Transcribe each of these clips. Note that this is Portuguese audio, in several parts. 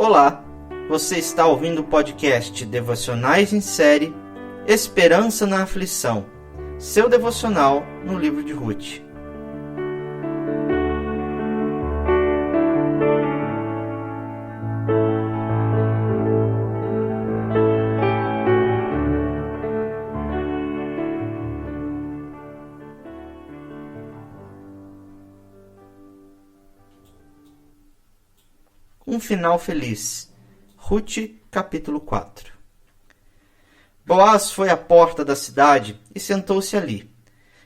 Olá, você está ouvindo o podcast Devocionais em Série Esperança na Aflição, seu devocional no livro de Ruth. Um final feliz. Ruth, capítulo 4. Boaz foi à porta da cidade e sentou-se ali.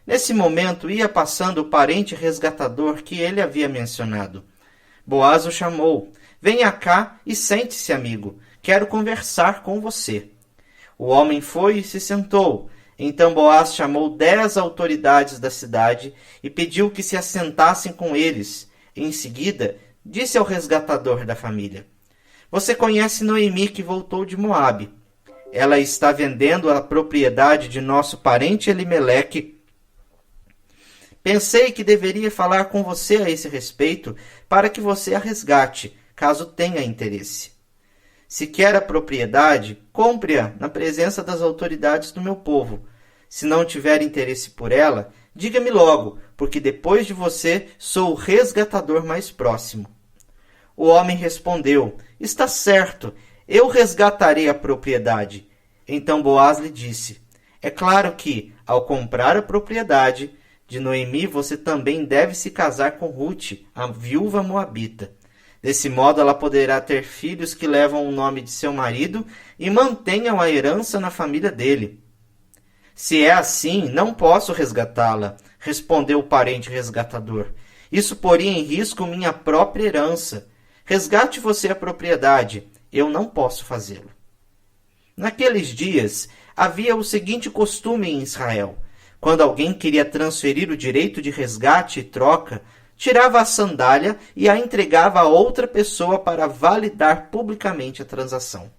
Nesse momento ia passando o parente resgatador que ele havia mencionado. Boaz o chamou. Venha cá e sente-se, amigo. Quero conversar com você. O homem foi e se sentou. Então Boaz chamou 10 autoridades da cidade e pediu que se assentassem com eles. Em seguida, disse ao resgatador da família: Você conhece Noemi, que voltou de Moabe. Ela está vendendo a propriedade de nosso parente Elimeleque. Pensei que deveria falar com você a esse respeito para que você a resgate, caso tenha interesse. Se quer a propriedade, compre-a na presença das autoridades do meu povo. Se não tiver interesse por ela, diga-me logo, porque depois de você sou o resgatador mais próximo. O homem respondeu: Está certo, eu resgatarei a propriedade. Então Boaz lhe disse: É claro que, ao comprar a propriedade de Noemi, você também deve se casar com Ruth, a viúva moabita. Desse modo ela poderá ter filhos que levam o nome de seu marido e mantenham a herança na família dele. Se é assim, não posso resgatá-la, respondeu o parente resgatador. Isso poria em risco minha própria herança. Resgate você a propriedade, eu não posso fazê-lo. Naqueles dias, havia o seguinte costume em Israel. Quando alguém queria transferir o direito de resgate e troca, tirava a sandália e a entregava a outra pessoa para validar publicamente a transação.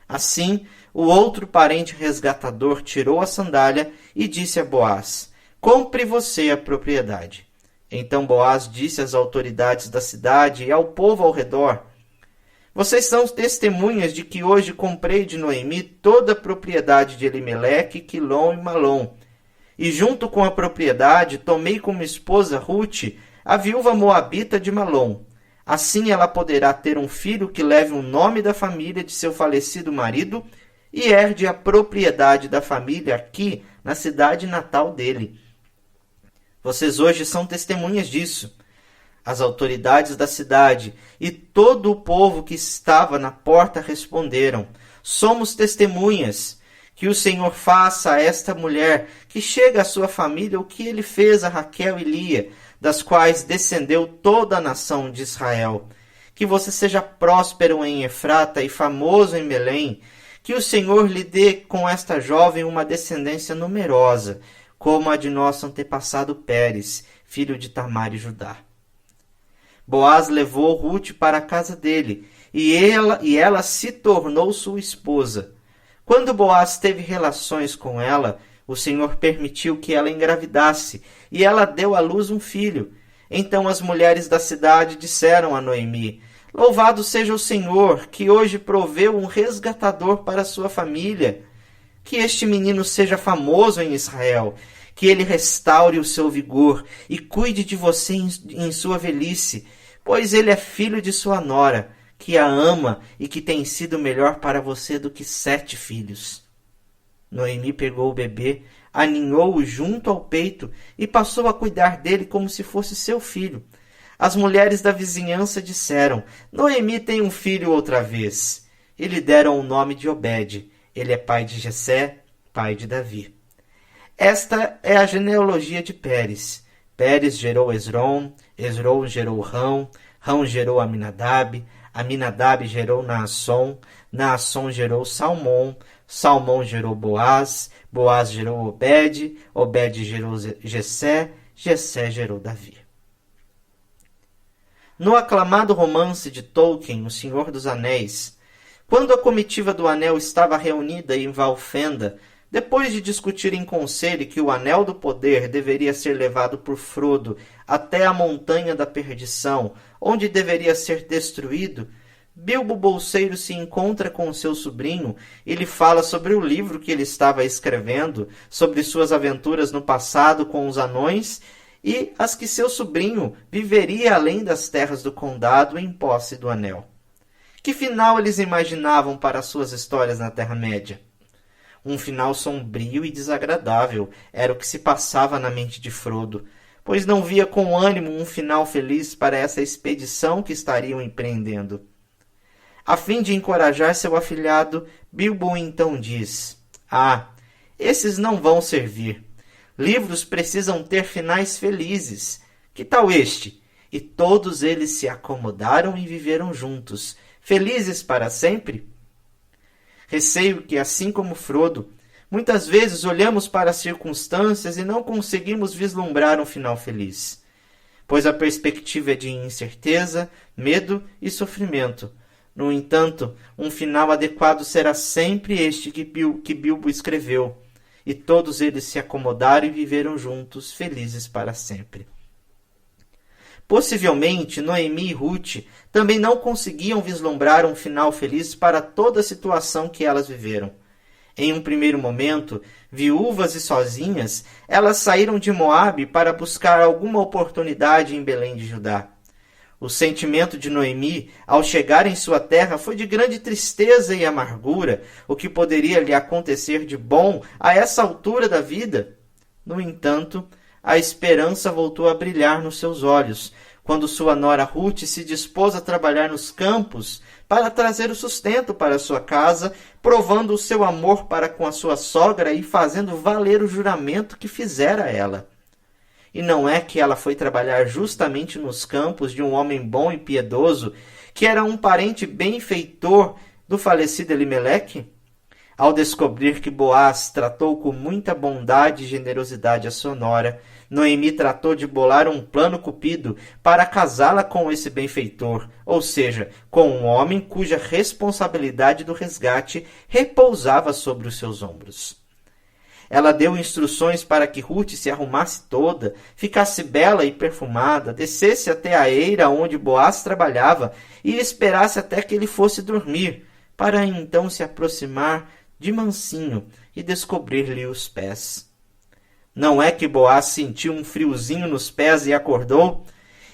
Assim, o outro parente resgatador tirou a sandália e disse a Boaz: Compre você a propriedade. Então Boaz disse às autoridades da cidade e ao povo ao redor: Vocês são testemunhas de que hoje comprei de Noemi toda a propriedade de Elimeleque, Quilom e Malom. E junto com a propriedade tomei como esposa Ruth, a viúva moabita de Malom. Assim ela poderá ter um filho que leve o nome da família de seu falecido marido e herde a propriedade da família aqui na cidade natal dele. Vocês hoje são testemunhas disso. As autoridades da cidade e todo o povo que estava na porta responderam: Somos testemunhas. Que o Senhor faça a esta mulher que chega à sua família o que ele fez a Raquel e Lia, das quais descendeu toda a nação de Israel. Que você seja próspero em Efrata e famoso em Belém. Que o Senhor lhe dê com esta jovem uma descendência numerosa, como a de nosso antepassado Pérez, filho de Tamar e Judá. Boaz levou Ruth para a casa dele, e ela se tornou sua esposa. Quando Boaz teve relações com ela, o Senhor permitiu que ela engravidasse, e ela deu à luz um filho. Então as mulheres da cidade disseram a Noemi: Louvado seja o Senhor, que hoje proveu um resgatador para sua família. Que este menino seja famoso em Israel, que ele restaure o seu vigor e cuide de você em sua velhice, pois ele é filho de sua nora, que a ama e que tem sido melhor para você do que 7 filhos. Noemi pegou o bebê, aninhou-o junto ao peito e passou a cuidar dele como se fosse seu filho. As mulheres da vizinhança disseram: Noemi tem um filho outra vez. E lhe deram o nome de Obed. Ele é pai de Jessé, pai de Davi. Esta é a genealogia de Pérez. Pérez gerou Esrom, Esrom gerou Rão, Rão gerou Aminadab, Aminadab gerou Naasson, Naasson gerou Salmão, Salmão gerou Boaz, Boaz gerou Obed, Obed gerou Jessé, Jessé gerou Davi. No aclamado romance de Tolkien, O Senhor dos Anéis, quando a comitiva do anel estava reunida em Valfenda, depois de discutir em conselho que o anel do poder deveria ser levado por Frodo até a montanha da perdição, onde deveria ser destruído, Bilbo Bolseiro se encontra com seu sobrinho e lhe fala sobre o livro que ele estava escrevendo, sobre suas aventuras no passado com os anões e as que seu sobrinho viveria além das terras do condado em posse do anel. Que final eles imaginavam para suas histórias na Terra-média? Um final sombrio e desagradável era o que se passava na mente de Frodo, pois não via com ânimo um final feliz para essa expedição que estariam empreendendo. A fim de encorajar seu afilhado, Bilbo então diz: esses não vão servir. Livros precisam ter finais felizes. Que tal este? E todos eles se acomodaram e viveram juntos, felizes para sempre? Receio que, assim como Frodo, muitas vezes olhamos para as circunstâncias e não conseguimos vislumbrar um final feliz, pois a perspectiva é de incerteza, medo e sofrimento. No entanto, um final adequado será sempre este que Bilbo escreveu, e todos eles se acomodaram e viveram juntos, felizes para sempre. Possivelmente, Noemi e Ruth também não conseguiam vislumbrar um final feliz para toda a situação que elas viveram. Em um primeiro momento, viúvas e sozinhas, elas saíram de Moabe para buscar alguma oportunidade em Belém de Judá. O sentimento de Noemi, ao chegar em sua terra, foi de grande tristeza e amargura, o que poderia lhe acontecer de bom a essa altura da vida. No entanto, a esperança voltou a brilhar nos seus olhos, quando sua nora Ruth se dispôs a trabalhar nos campos para trazer o sustento para sua casa, provando o seu amor para com a sua sogra e fazendo valer o juramento que fizera a ela. E não é que ela foi trabalhar justamente nos campos de um homem bom e piedoso, que era um parente benfeitor do falecido Elimeleque? Ao descobrir que Boaz tratou com muita bondade e generosidade a sua nora, Noemi tratou de bolar um plano cupido para casá-la com esse benfeitor, ou seja, com um homem cuja responsabilidade do resgate repousava sobre os seus ombros. Ela deu instruções para que Ruth se arrumasse toda, ficasse bela e perfumada, descesse até a eira onde Boaz trabalhava e esperasse até que ele fosse dormir, para então se aproximar de mansinho e descobrir-lhe os pés. Não é que Boaz sentiu um friozinho nos pés e acordou,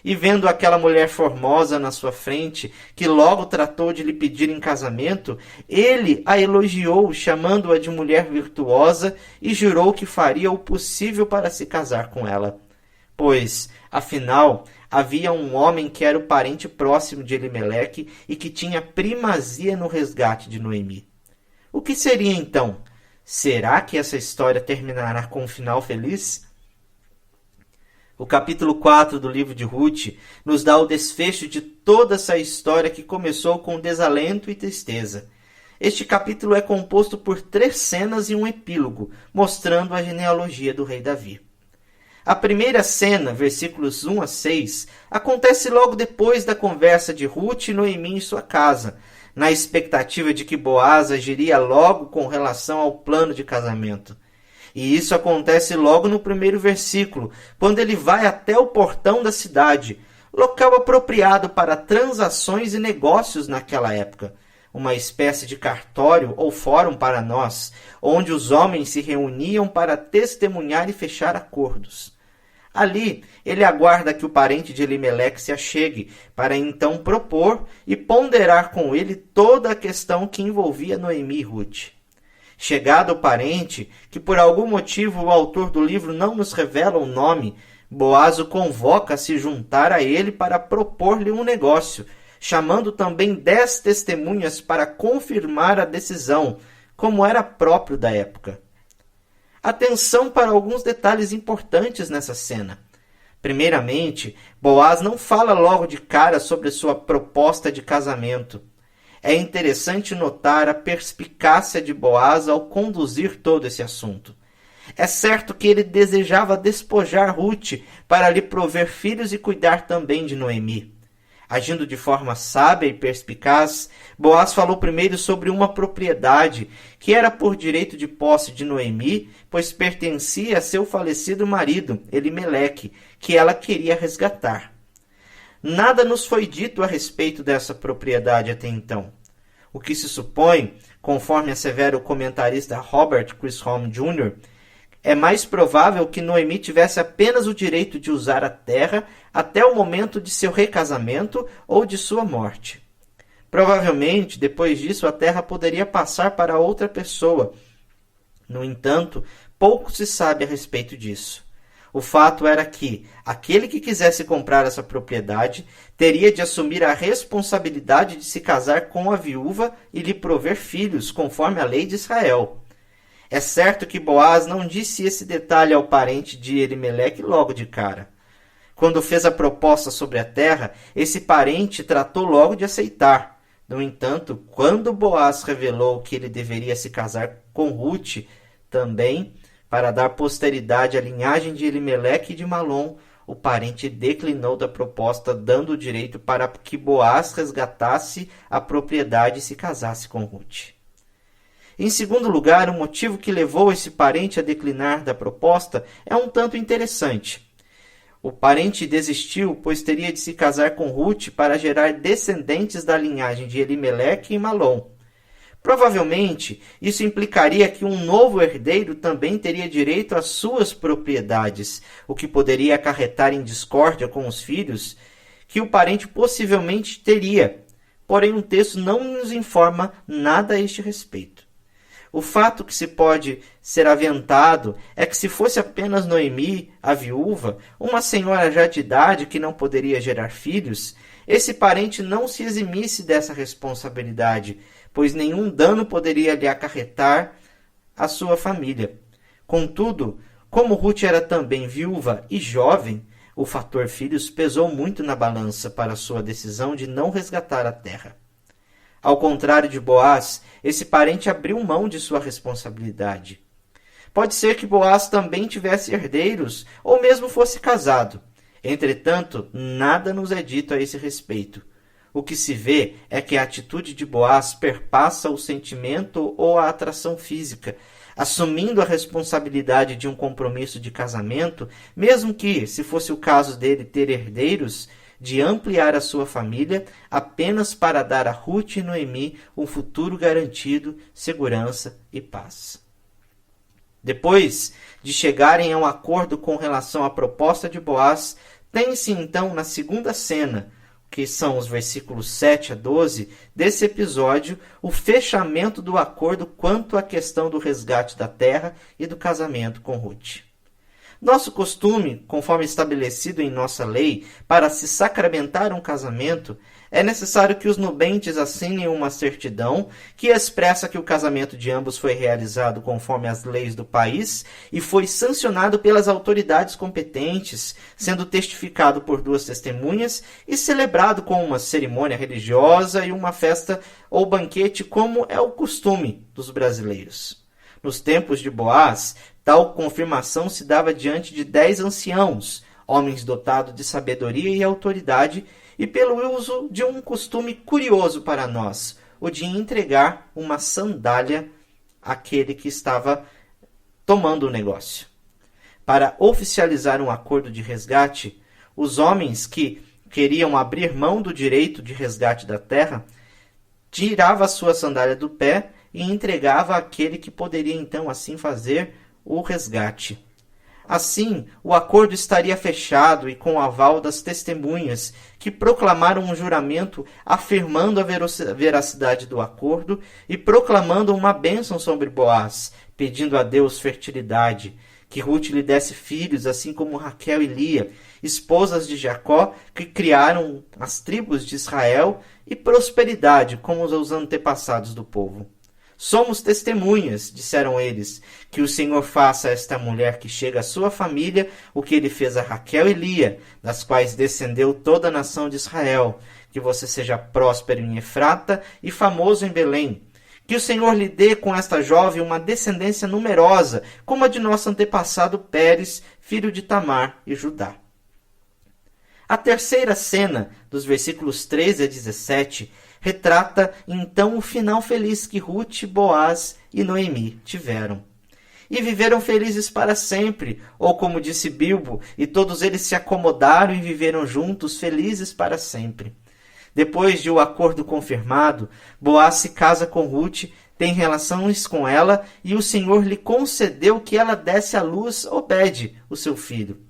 e vendo aquela mulher formosa na sua frente, que logo tratou de lhe pedir em casamento, ele a elogiou, chamando-a de mulher virtuosa, e jurou que faria o possível para se casar com ela. Pois, afinal, havia um homem que era o parente próximo de Elimeleque e que tinha primazia no resgate de Noemi. O que seria então? Será que essa história terminará com um final feliz? O capítulo 4 do livro de Ruth nos dá o desfecho de toda essa história que começou com desalento e tristeza. Este capítulo é composto por 3 cenas e um epílogo, mostrando a genealogia do rei Davi. A primeira cena, versículos 1 a 6, acontece logo depois da conversa de Ruth e Noemi em sua casa, na expectativa de que Boaz agiria logo com relação ao plano de casamento. E isso acontece logo no primeiro versículo, quando ele vai até o portão da cidade, local apropriado para transações e negócios naquela época, uma espécie de cartório ou fórum para nós, onde os homens se reuniam para testemunhar e fechar acordos. Ali, ele aguarda que o parente de Elimeleque se achegue, para então propor e ponderar com ele toda a questão que envolvia Noemi e Ruth. Chegado o parente, que por algum motivo o autor do livro não nos revela o nome, Boaz o convoca a se juntar a ele para propor-lhe um negócio, chamando também 10 testemunhas para confirmar a decisão, como era próprio da época. Atenção para alguns detalhes importantes nessa cena. Primeiramente, Boaz não fala logo de cara sobre sua proposta de casamento. É interessante notar a perspicácia de Boaz ao conduzir todo esse assunto. É certo que ele desejava despojar Ruth para lhe prover filhos e cuidar também de Noemi. Agindo de forma sábia e perspicaz, Boaz falou primeiro sobre uma propriedade que era por direito de posse de Noemi, pois pertencia a seu falecido marido, Elimeleque, que ela queria resgatar. Nada nos foi dito a respeito dessa propriedade até então. O que se supõe, conforme assevera o comentarista Robert Chisholm Jr., é mais provável que Noemi tivesse apenas o direito de usar a terra até o momento de seu recasamento ou de sua morte. Provavelmente, depois disso, a terra poderia passar para outra pessoa. No entanto, pouco se sabe a respeito disso. O fato era que aquele que quisesse comprar essa propriedade teria de assumir a responsabilidade de se casar com a viúva e lhe prover filhos, conforme a lei de Israel. É certo que Boaz não disse esse detalhe ao parente de Elimeleque logo de cara. Quando fez a proposta sobre a terra, esse parente tratou logo de aceitar. No entanto, quando Boaz revelou que ele deveria se casar com Ruth, também para dar posteridade à linhagem de Elimeleque e de Malom, o parente declinou da proposta, dando o direito para que Boaz resgatasse a propriedade e se casasse com Ruth. Em segundo lugar, o motivo que levou esse parente a declinar da proposta é um tanto interessante. O parente desistiu, pois teria de se casar com Ruth para gerar descendentes da linhagem de Elimeleque e Malom. Provavelmente, isso implicaria que um novo herdeiro também teria direito às suas propriedades, o que poderia acarretar em discórdia com os filhos, que o parente possivelmente teria. Porém, o texto não nos informa nada a este respeito. O fato que se pode ser aventado é que se fosse apenas Noemi, a viúva, uma senhora já de idade que não poderia gerar filhos, esse parente não se eximisse dessa responsabilidade, pois nenhum dano poderia lhe acarretar a sua família. Contudo, como Ruth era também viúva e jovem, o fator filhos pesou muito na balança para sua decisão de não resgatar a terra. Ao contrário de Boaz, esse parente abriu mão de sua responsabilidade. Pode ser que Boaz também tivesse herdeiros ou mesmo fosse casado. Entretanto, nada nos é dito a esse respeito. O que se vê é que a atitude de Boaz perpassa o sentimento ou a atração física, assumindo a responsabilidade de um compromisso de casamento, mesmo que, se fosse o caso dele ter herdeiros, de ampliar a sua família apenas para dar a Ruth e Noemi um futuro garantido, segurança e paz. Depois de chegarem a um acordo com relação à proposta de Boaz, tem-se então na segunda cena, que são os versículos 7 a 12, desse episódio, o fechamento do acordo quanto à questão do resgate da terra e do casamento com Ruth. Nosso costume, conforme estabelecido em nossa lei, para se sacramentar um casamento, é necessário que os nubentes assinem uma certidão que expressa que o casamento de ambos foi realizado conforme as leis do país e foi sancionado pelas autoridades competentes, sendo testificado por 2 testemunhas e celebrado com uma cerimônia religiosa e uma festa ou banquete, como é o costume dos brasileiros. Nos tempos de Boaz, tal confirmação se dava diante de 10 anciãos, homens dotados de sabedoria e autoridade, e pelo uso de um costume curioso para nós, o de entregar uma sandália àquele que estava tomando o negócio. Para oficializar um acordo de resgate, os homens que queriam abrir mão do direito de resgate da terra tirava a sua sandália do pé e entregava àquele que poderia então assim fazer o resgate. Assim, o acordo estaria fechado e com o aval das testemunhas, que proclamaram um juramento afirmando a veracidade do acordo e proclamando uma bênção sobre Boaz, pedindo a Deus fertilidade, que Ruth lhe desse filhos, assim como Raquel e Lia, esposas de Jacó, que criaram as tribos de Israel, e prosperidade, como os antepassados do povo. Somos testemunhas, disseram eles, que o Senhor faça a esta mulher que chega à sua família o que ele fez a Raquel e Lia, das quais descendeu toda a nação de Israel, que você seja próspero em Efrata e famoso em Belém. Que o Senhor lhe dê com esta jovem uma descendência numerosa, como a de nosso antepassado Pérez, filho de Tamar e Judá. A terceira cena, dos versículos 13 a 17, retrata então o final feliz que Ruth, Boaz e Noemi tiveram. e viveram felizes para sempre, ou como disse Bilbo, e todos eles se acomodaram e viveram juntos felizes para sempre. Depois de o acordo confirmado, Boaz se casa com Ruth, tem relações com ela, e o Senhor lhe concedeu que ela desse à luz Obed, o seu filho.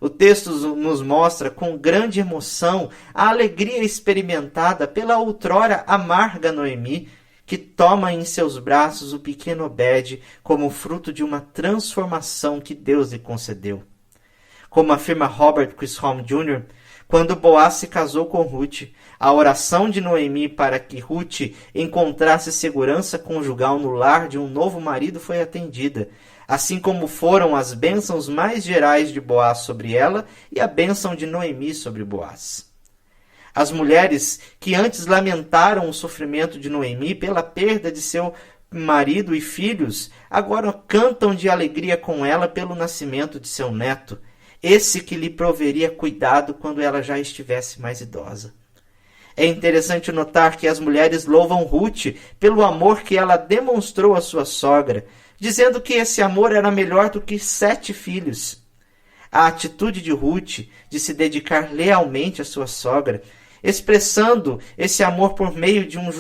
O texto nos mostra com grande emoção a alegria experimentada pela outrora amarga Noemi, que toma em seus braços o pequeno Obed como fruto de uma transformação que Deus lhe concedeu. Como afirma Robert Chisholm Jr., quando Boaz se casou com Ruth, a oração de Noemi para que Ruth encontrasse segurança conjugal no lar de um novo marido foi atendida, assim como foram as bênçãos mais gerais de Boaz sobre ela e a bênção de Noemi sobre Boaz. As mulheres que antes lamentaram o sofrimento de Noemi pela perda de seu marido e filhos, agora cantam de alegria com ela pelo nascimento de seu neto, esse que lhe proveria cuidado quando ela já estivesse mais idosa. É interessante notar que as mulheres louvam Ruth pelo amor que ela demonstrou à sua sogra, dizendo que esse amor era melhor do que 7 filhos. A atitude de Ruth de se dedicar lealmente à sua sogra, expressando esse amor por meio de um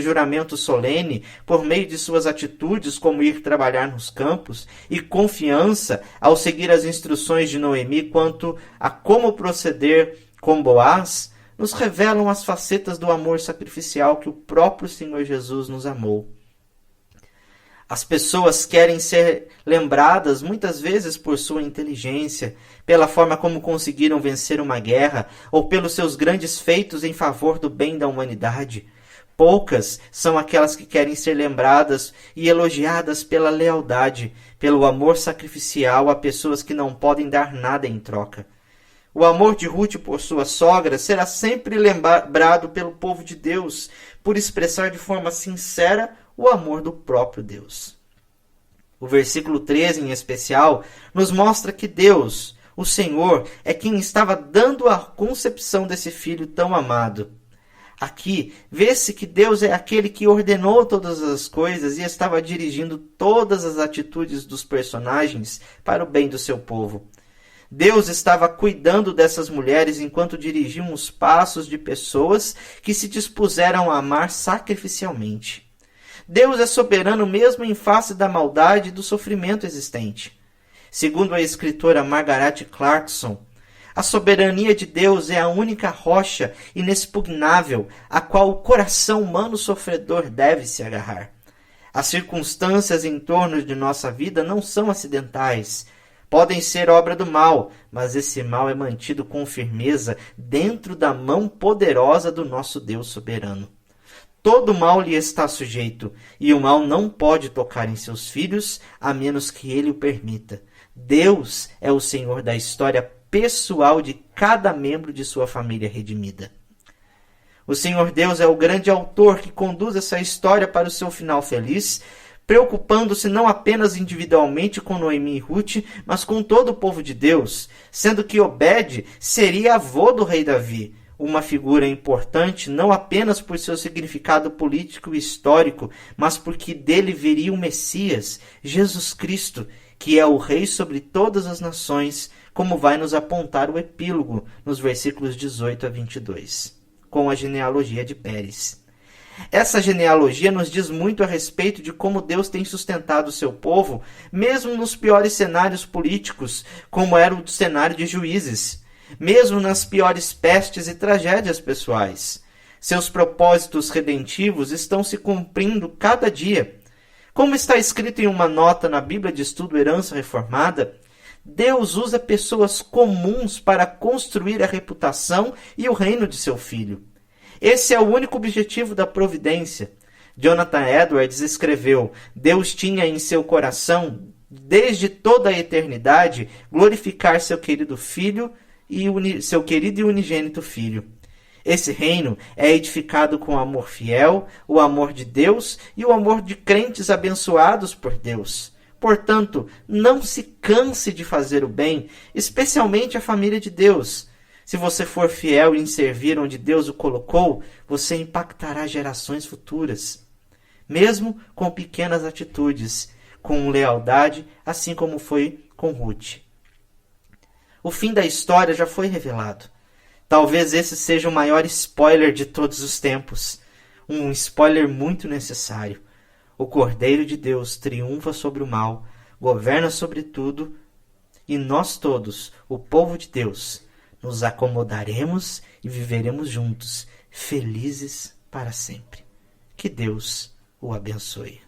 juramento solene, por meio de suas atitudes como ir trabalhar nos campos, e confiança ao seguir as instruções de Noemi quanto a como proceder com Boaz, nos revelam as facetas do amor sacrificial que o próprio Senhor Jesus nos amou. As pessoas querem ser lembradas muitas vezes por sua inteligência, pela forma como conseguiram vencer uma guerra ou pelos seus grandes feitos em favor do bem da humanidade. Poucas são aquelas que querem ser lembradas e elogiadas pela lealdade, pelo amor sacrificial a pessoas que não podem dar nada em troca. O amor de Ruth por sua sogra será sempre lembrado pelo povo de Deus, por expressar de forma sincera o amor do próprio Deus. O versículo 13, em especial, nos mostra que Deus, o Senhor, é quem estava dando a concepção desse filho tão amado. Aqui, vê-se que Deus é aquele que ordenou todas as coisas e estava dirigindo todas as atitudes dos personagens para o bem do seu povo. Deus estava cuidando dessas mulheres enquanto dirigiam os passos de pessoas que se dispuseram a amar sacrificialmente. Deus é soberano mesmo em face da maldade e do sofrimento existente. Segundo a escritora Margaret Clarkson, a soberania de Deus é a única rocha inexpugnável a qual o coração humano sofredor deve se agarrar. As circunstâncias em torno de nossa vida não são acidentais. Podem ser obra do mal, mas esse mal é mantido com firmeza dentro da mão poderosa do nosso Deus soberano. Todo mal lhe está sujeito, e o mal não pode tocar em seus filhos, a menos que ele o permita. Deus é o Senhor da história pessoal de cada membro de sua família redimida. O Senhor Deus é o grande autor que conduz essa história para o seu final feliz, preocupando-se não apenas individualmente com Noemi e Ruth, mas com todo o povo de Deus, sendo que Obed seria avô do rei Davi, uma figura importante não apenas por seu significado político e histórico, mas porque dele viria o Messias, Jesus Cristo, que é o Rei sobre todas as nações, como vai nos apontar o epílogo nos versículos 18 a 22, com a genealogia de Pérez. Essa genealogia nos diz muito a respeito de como Deus tem sustentado o seu povo, mesmo nos piores cenários políticos, como era o cenário de Juízes, mesmo nas piores pestes e tragédias pessoais. Seus propósitos redentivos estão se cumprindo cada dia. Como está escrito em uma nota na Bíblia de Estudo Herança Reformada, Deus usa pessoas comuns para construir a reputação e o reino de seu Filho. Esse é o único objetivo da providência. Jonathan Edwards escreveu: Deus tinha em seu coração, desde toda a eternidade, glorificar seu querido Filho e seu querido e unigênito Filho. Esse reino é edificado com amor fiel, o amor de Deus e o amor de crentes abençoados por Deus. Portanto, não se canse de fazer o bem, especialmente a família de Deus. Se você for fiel em servir onde Deus o colocou, você impactará gerações futuras. Mesmo com pequenas atitudes, com lealdade, assim como foi com Ruth. O fim da história já foi revelado. Talvez esse seja o maior spoiler de todos os tempos. Um spoiler muito necessário. O Cordeiro de Deus triunfa sobre o mal, governa sobre tudo, e nós todos, o povo de Deus, nos acomodaremos e viveremos juntos, felizes para sempre. Que Deus o abençoe.